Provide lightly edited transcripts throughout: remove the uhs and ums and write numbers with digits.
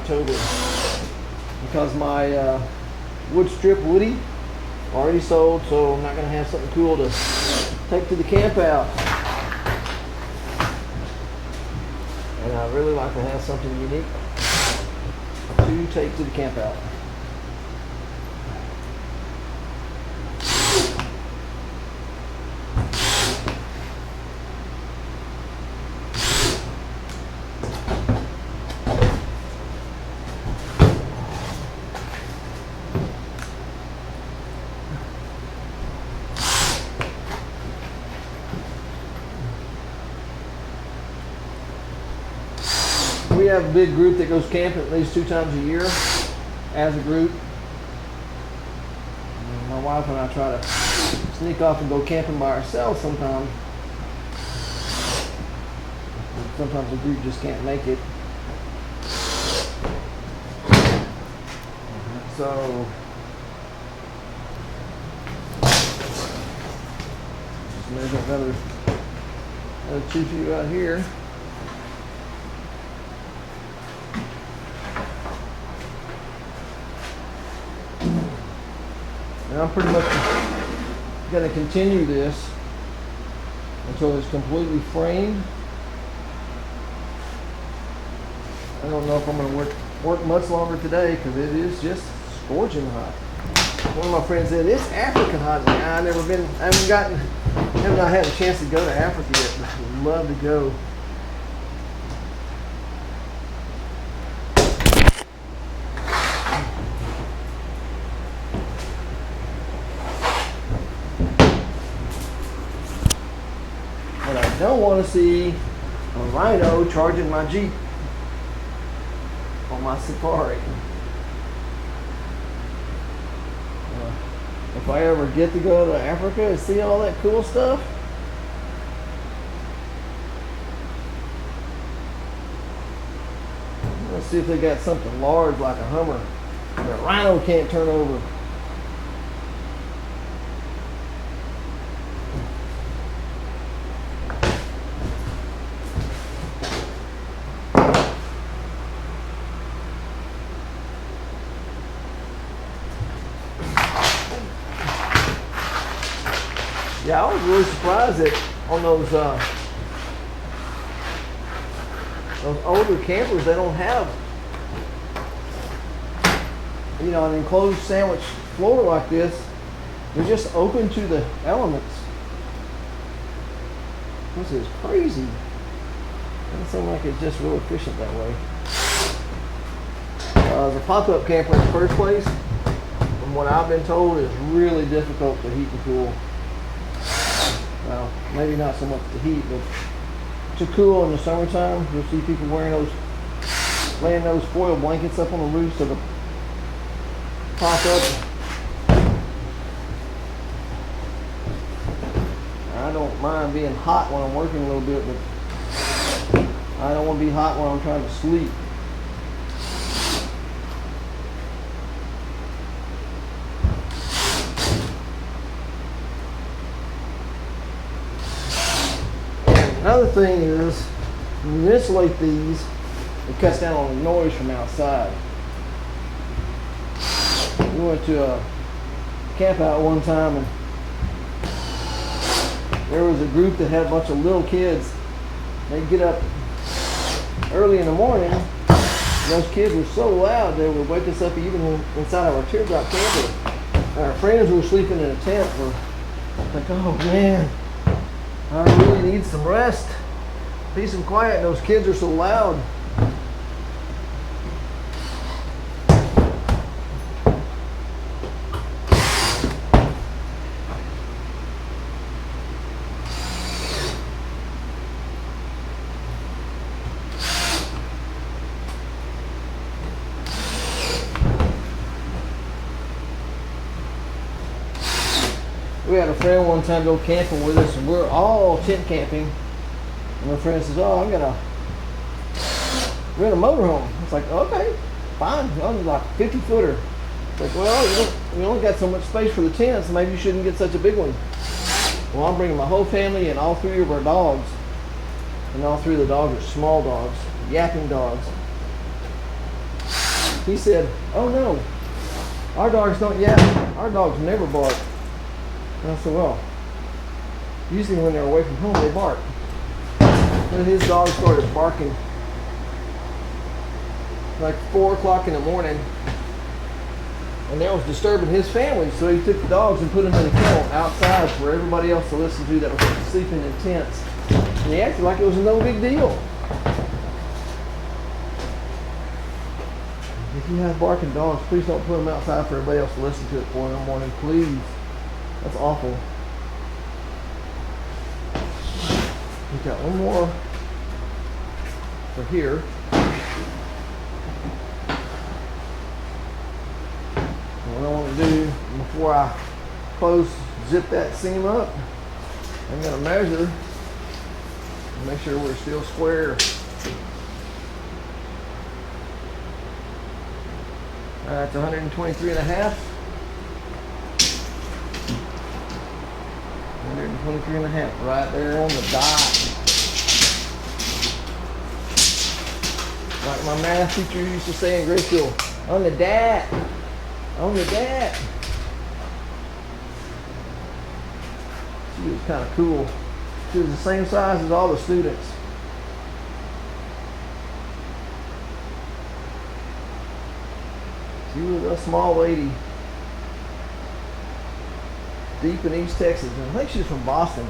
October because my wood strip Woody already sold, so I'm not going to have something cool to take to the camp out. And I really like to have something unique to take to the camp out. We have a big group that goes camping at least 2 times a year as a group. My wife and I try to sneak off and go camping by ourselves sometimes. Sometimes the group just can't make it. So just measure another 2 feet out here. And I'm pretty much going to continue this until it's completely framed. I don't know if I'm going to work much longer today because it is just scorching hot. One of my friends said it's African hot. I haven't had a chance to go to Africa yet, but I'd love to go. But I don't want to see a rhino charging my Jeep on my safari. If I ever get to go to Africa and see all that cool stuff, let's see if they got something large like a Hummer that a rhino can't turn over. Yeah, I was really surprised that on those older campers, they don't have, an enclosed sandwich floor like this. They're just open to the elements. This is crazy. Doesn't seem like it's just real efficient that way. The pop-up camper in the first place, from what I've been told, is really difficult to heat and cool. Well, maybe not so much the heat, but to cool in the summertime. You'll see people laying those foil blankets up on the roofs of the pop-up. I don't mind being hot when I'm working a little bit, but I don't want to be hot when I'm trying to sleep. Another thing is, when you insulate these, it cuts down on the noise from outside. We went to a camp out one time, and there was a group that had a bunch of little kids. They'd get up early in the morning, and those kids were so loud they would wake us up even inside our teardrop camper. Our friends who were sleeping in a tent were like, oh man, I really need some rest, peace and quiet. Those kids are so loud. We had a friend one time go camping with us, and we're all tent camping. And my friend says, "Oh, I'm gonna rent a motorhome." It's like, okay, fine. It's like a 50-footer. It's like, well, we only got so much space for the tent, so maybe you shouldn't get such a big one. Well, I'm bringing my whole family and all 3 of our dogs, and all 3 of the dogs are small dogs, yapping dogs. He said, "Oh no, our dogs don't yap. Our dogs never bark." And I said, "Well, usually when they're away from home, they bark." And his dog started barking like 4 o'clock in the morning, and that was disturbing his family. So he took the dogs and put them in a kennel outside for everybody else to listen to that was sleeping in tents. And he acted like it was no big deal. If you have barking dogs, please don't put them outside for everybody else to listen to it for in the morning, please. That's awful. We got one more for here. And what I want to do before I zip that seam up, I'm going to measure and make sure we're still square. That's 123 and a half. 123 and a half, right there on the dot. Like my math teacher used to say in grade school, on the dot. On the dot. She was kind of cool. She was the same size as all the students. She was a small lady. Deep in East Texas. And I think she's from Boston.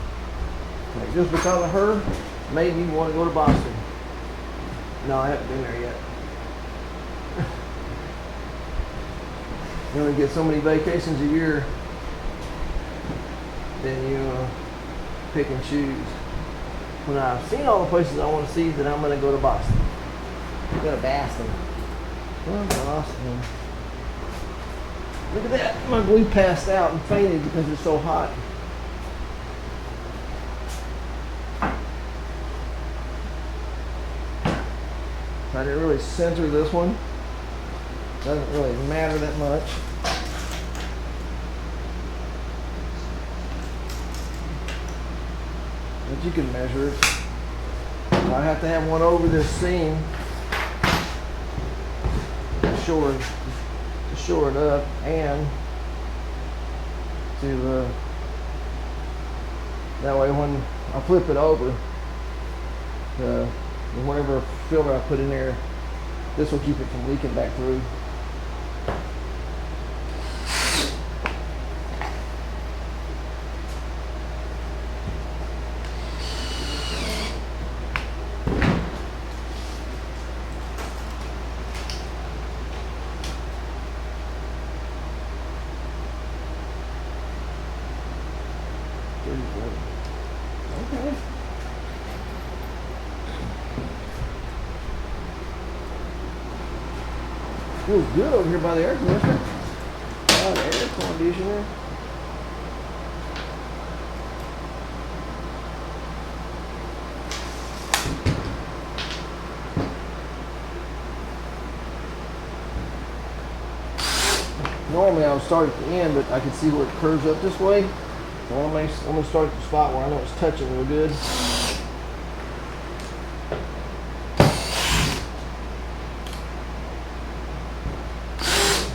Like just because of her, made me want to go to Boston. No, I haven't been there yet. You only get so many vacations a year, then you pick and choose. When I've seen all the places I want to see, then I'm going to go to Boston. I'm going to Boston. Well, Boston. Look at that. My glue passed out and fainted because it's so hot. I didn't really center this one. Doesn't really matter that much. But you can measure it. I have to have one over this seam to shore it up and to that way when I flip it over, whatever filler I put in there, this will keep it from leaking back through. Okay. Feels good over here by the air conditioner. The air conditioner. Normally I would start at the end, but I can see where it curves up this way. So I'm going to start at the spot where I know it's touching real good.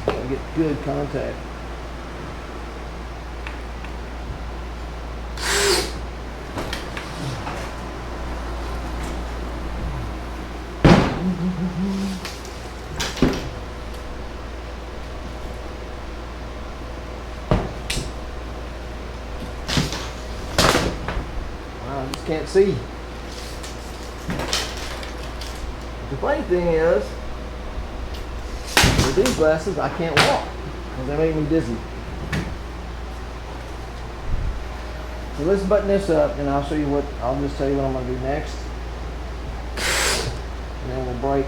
I get good contact. Can't see. The funny thing is, with these glasses, I can't walk because they make me dizzy. So let's button this up, and I'll show you what. I'll just tell you what I'm going to do next, and then we'll break.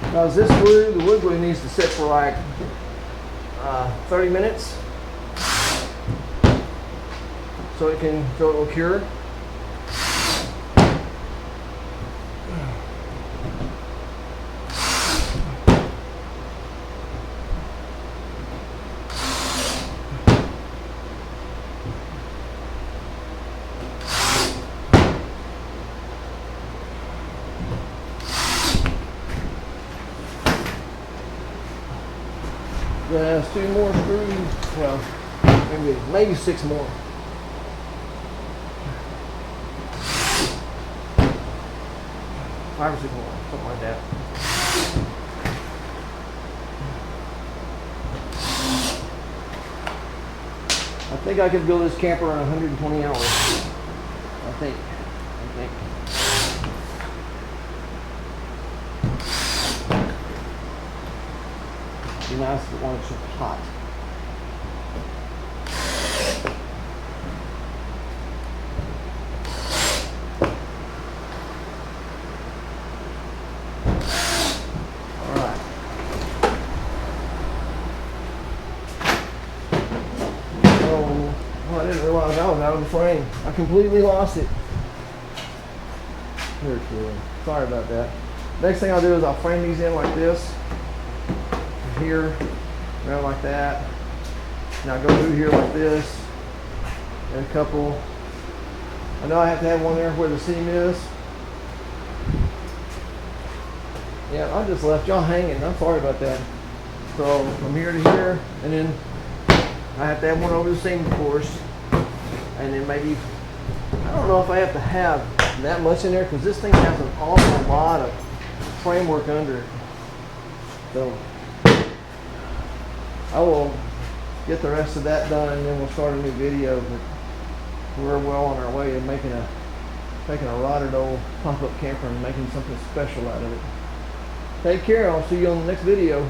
Because this glue, the wood glue, needs to sit for like 30 minutes so it will cure. that has 2 more screws. Well, maybe 6 more. Five or 6 more, something like that. I think I could build this camper on 120 hours. I think. Be nice if it wasn't so hot. Alright. Oh, I didn't realize I was out of the frame. I completely lost it. Very cool. Sorry about that. Next thing I'll do is I'll frame these in like this. Here, around like that. Now go through here like this. And a couple. I know I have to have one there where the seam is. Yeah, I just left y'all hanging. I'm sorry about that. So from here to here, and then I have to have one over the seam, of course. And then maybe, I don't know if I have to have that much in there because this thing has an awful lot of framework under it. So I will get the rest of that done and then we'll start a new video. But we're well on our way to taking a rotted old pop-up camper and making something special out of it. Take care. I'll see you on the next video.